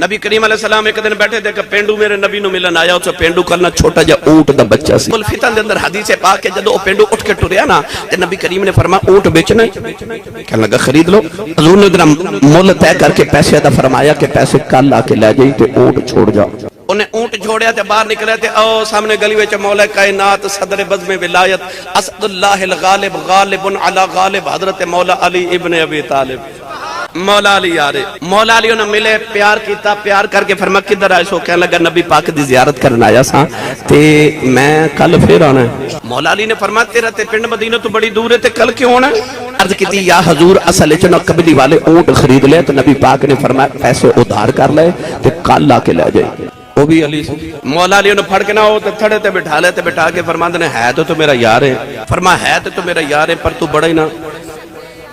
نبی کریم علیہ السلام ایک دن بیٹھے تھے کہ پینڈو میرے نبی نو ملن آیا اسے پینڈو کلنا چھوٹا جا اونٹ دا بچہ سی الفتن دے اندر حدیث پاک کہ جدو پینڈو اٹھ کے ٹریا نا تے نبی کریم نے فرمایا اونٹ بیچنا کہنے لگا خرید لو حضور نے ادھر مول طے کر کے پیسے ادا فرمایا کہ پیسے کل آ کے لے جائی تے اونٹ چھوڑ جا انہیں اونٹ چھوڑیا تے باہر نکلے تے او سامنے گلی وچ مولا کائنات صدر بزم ولایت اسد اللہ الغالب غالب علی غالب حضرت مولا علی ابن ابی طالب مولا علی آرے مولا علی انہوں ملے پیار کیتا پیار کر کے فرما کدھر آئے سو کہنے لگا نبی پاک دی زیارت کرنا آیا سا تے میں کل پھر آنا ہے مولا علی نے فرما تیرا تے پنڈ مدینہ تو بڑی دور ہے تے کل کیوں آنا ہے عرض کی تھی یا حضور اصل چنو قبلی والے اونٹ خرید لے تو نبی پاک نے فرمایا پیسے ادھار کر لے تے کل آ کے لے جائے وہ بھی علی سے مولا علی انہوں پھڑ کے نہ ہو تو تھڑے تے بٹھا لے تے بٹھا کے فرماندے نے ہے تو میرا یار ہے فرما ہے تو میرا یار ہے پر تو بڑا ہی نہ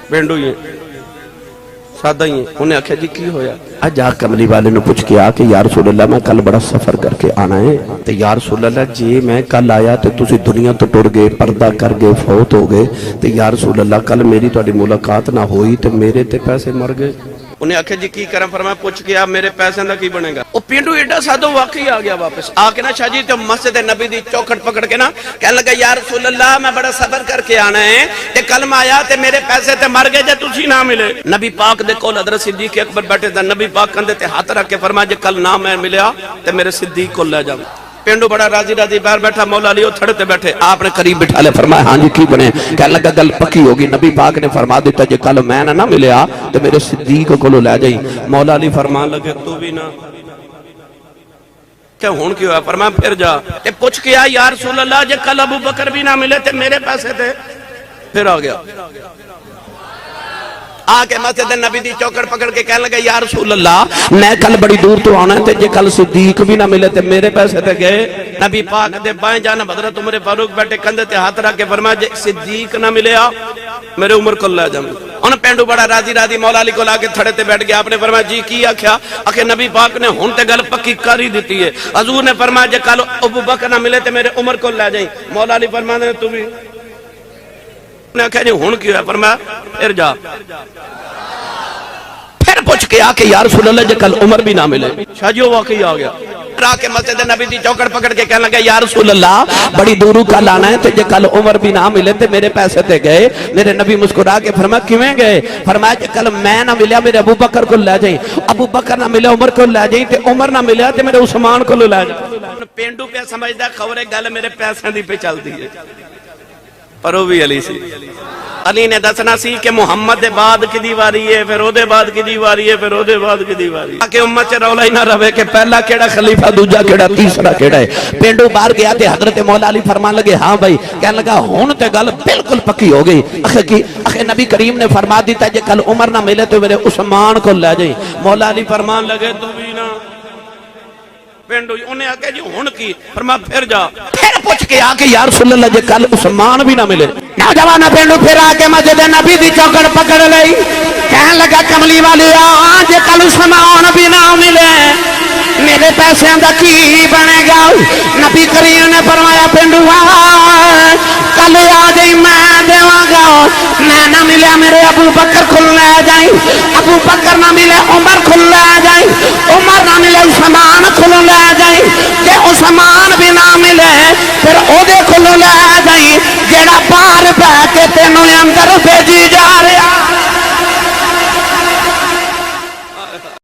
پینڈو ہی ہے سادہ ہی انہیں آکھا جی کی ہویا آج جا کملی والے نے پوچھ کیا کہ یا رسول اللہ میں کل بڑا سفر کر کے آنا ہے تو یا رسول اللہ جی میں کل آیا تو تسی دنیا تو ٹر گئے پردہ کر گئے فوت ہو گئے تو یا رسول اللہ کل میری تواڈی ملاقات نہ ہوئی تو میرے تے پیسے مر گئے انہیں آکھا جی کی کرم فرمایا پوچھ کے آپ میرے پیسے نہ کی بنے گا وہ پینڈو ایڈا سادو واقعی آ گیا واپس آ کے نا شاہ جی تو مسجد نبی دی چوکھٹ پکڑ کے نا کہنے لگا یا رسول اللہ میں بڑا صبر کر کے آنا ہے کہ کل میں آیا تے میرے پیسے تے مر گئے جے تسی نہ ملے نبی پاک دے کول حضرت صدیق اکبر بیٹھے تھے نبی پاک کندے تے ہاتھ رکھ کے فرمایا جے کل نہ میں ملیا تے میرے صدیق کو لے جاؤں پینڈو بڑا راضی راضی باہر بیٹھا مولا علی تھڑے تے بیٹھے آپ نے قریب بٹھا لے فرمایا ہاں جی کی بنے کہنے لگا گل پکی ہوگی نبی پاک نے فرما دیتا جے کل میں نہ ملیا تو میرے صدیق کو لے جائی مولا علی فرمان لگے تو بھی نہ کیا ہون کیوں ہے فرمایا پھر جا تے پوچھ کے یا رسول اللہ جے کل ابو بکر بھی نہ ملے تے میرے پیسے تھے پھر آ گیا آکے مسجد نبی دی چوکڑ پکڑ کے کہنے لگا یا رسول اللہ میں کل بڑی دور تو آنا ہے تے جے کل صدیق بھی نہ ملے تے میرے پیسے تے گئے نبی پاک دے بائیں جانب حضرت عمر فاروق بیٹھے کندھے تے ہاتھ رکھ کے فرمایا جے صدیق نہ ملیا میرے عمر کو لے جاؤں ان پینڈو بڑا راضی راضی مولا علی کو لا کے تھڑے تے بیٹھ گیا آپ نے فرمایا جی کی آکھیا آکھے نبی پاک نے ہن تے گل پکی کر ہی دیتی ہے حضور نے فرمایا جے کل ابو بکر نہ ملے تے میرے عمر کو لے جائیں مولا علی فرمایا تو بھی نے کہا جی ہن کیوں ہے فرمایا پھر جا پھر پوچھ کے آکے یا رسول اللہ جے کل عمر بھی نہ ملے شاہ جی وہ واقعی آ گیا را کے مسجد نبی دی چوکڑ پکڑ کے کہنے لگا یا رسول اللہ بڑی دوروں کا لانا ہے تو جے کل عمر بھی نہ ملے تے میرے پیسے تے گئے میرے نبی مسکرا کے فرمایا کیویں گئے فرمایا کہ کل میں نہ ملیا میرے ابو بکر کو لے جائیں ابو بکر نہ ملے عمر کو لے جائیں تے عمر نہ ملیا تے میرے عثمان کو لے جائیں پینڈو پہ سمجھدا خبرے گل میرے پیسے دی پہ چلتی ہے پر وہ بھی علی سی علی نے دسنا سی کہ محمد دے بعد کی دیواری ہے پھر او دے بعد کی دیواری ہے پھر او دے بعد کی دیواری ہے کہ امت چ رولا ہی نہ رہے کہ پہلا کیڑا خلیفہ دوجا کیڑا تیسرا کیڑا ہے پینڈو باہر گیا تے حضرت مولا علی فرمان لگے ہاں بھائی کہنے لگا ہن تے گل بالکل پکی ہو گئی اخے نبی کریم نے فرما دیتا جے کل عمر نہ ملے تو میرے عثمان کو لے جائیں مولا علی فرمان لگے تو بھی نہ پینڈو انہیں آکے جی ہن کی فرما پھر جا پھر پوچھ کے آکے یا رسول اللہ جے کل عثمان بھی نہ ملے نوجوان پینڈو پھر آکے مسجد نبی دی چوکڑ پکڑ لئی کہنے لگا کملی والی جے کل عثمان بھی نہ ملے میرے پیسے دا کی بنے گا نبی کریم نے فرمایا پینڈو کل آ جائی میں دیواں گا میں نہ ملیا میرے ابو بکر کھل لے جائیں ابو بکر نہ ملے عمر کھل لے جائیں عمر نہ ملے عثمان کھل لے جائیں کہ عثمان بھی نہ ملے پھر او دے کھل لے جائیں جیڑا باہر بیٹھ کے تینوں اندر بھیجی جا رہا